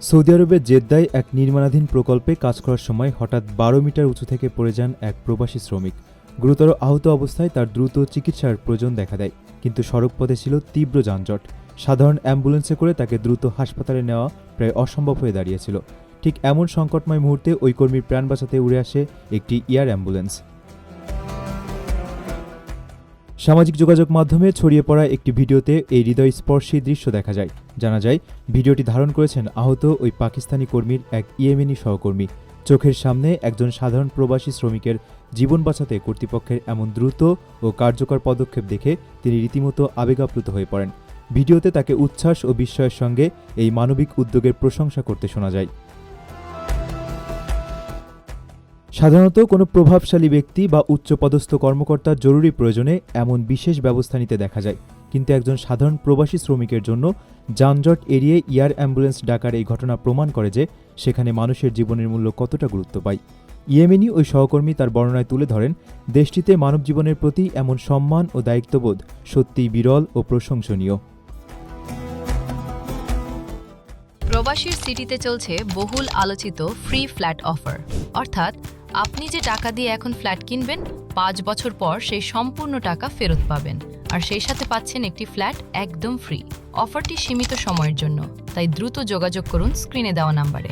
Saudi আরবের জেদ্দায় এক নির্মাণাধীন প্রকল্পে কাজ করার সময় হঠাৎ ১২ মিটার উঁচু থেকে পড়ে যান এক প্রবাসী শ্রমিক। গুরুতর আহত অবস্থায় তার দ্রুত চিকিৎসার প্রয়োজন দেখা দেয়, কিন্তু সড়কপথে ছিল তীব্র যানজট। সাধারণ অ্যাম্বুলেন্সে করে তাকে দ্রুত হাসপাতালে নেওয়া প্রায় অসম্ভব হয়ে দাঁড়িয়েছিল। ঠিক এমন সংকটময় মুহূর্তে ওই কর্মীর প্রাণ বাঁচাতে উড়ে আসে একটি এয়ার অ্যাম্বুলেন্স। সামাজিক যোগাযোগ মাধ্যমে ছড়িয়ে পড়া একটি ভিডিওতে এই হৃদয়স্পর্শী দৃশ্য দেখা যায়। জানা যায়, ভিডিওটি ধারণ করেছেন আহত ওই পাকিস্তানি কর্মীর এক ইয়েমেনি সহকর্মী। চোখের সামনে একজন সাধারণ প্রবাসী শ্রমিকের জীবন বাঁচাতে কর্তৃপক্ষের এমন দ্রুত ও কার্যকর পদক্ষেপ দেখে তিনি রীতিমতো আবেগাপ্লুত হয়ে পড়েন। ভিডিওতে তাকে উচ্ছ্বাস ও বিস্ময়ের সঙ্গে এই মানবিক উদ্যোগের প্রশংসা করতে শোনা যায়। সাধারণত কোনো প্রভাবশালী ব্যক্তি বা উচ্চপদস্থ কর্মকর্তার জরুরি প্রয়োজনে এমন বিশেষ ব্যবস্থা নিতে দেখা যায়, কিন্তু একজন সাধারণ প্রবাসী শ্রমিকের জন্য যানজট এড়িয়ে এয়ার অ্যাম্বুলেন্স ডাকার এই ঘটনা প্রমাণ করে যে সেখানে মানুষের জীবনের মূল্য কতটা গুরুত্ব পায়। ইয়েমেনি ওই সহকর্মী তার বর্ণনায় তুলে ধরেন, দেশটিতে মানবজীবনের প্রতি এমন সম্মান ও দায়িত্ববোধ সত্যিই বিরল ও প্রশংসনীয়। প্রবাসীর সিটিতে চলছে বহুল আলোচিত ফ্রি ফ্ল্যাট অফার, অর্থাৎ আপনি যে টাকা দিয়ে এখন ফ্ল্যাট কিনবেন 5 বছর পর সেই সম্পূর্ণ টাকা ফেরত পাবেন, আর সেই সাথে পাচ্ছেন একটি ফ্ল্যাট একদম ফ্রি। অফারটি সীমিত সময়ের জন্য, তাই দ্রুত যোগাযোগ করুন স্ক্রিনে দেওয়া নাম্বারে।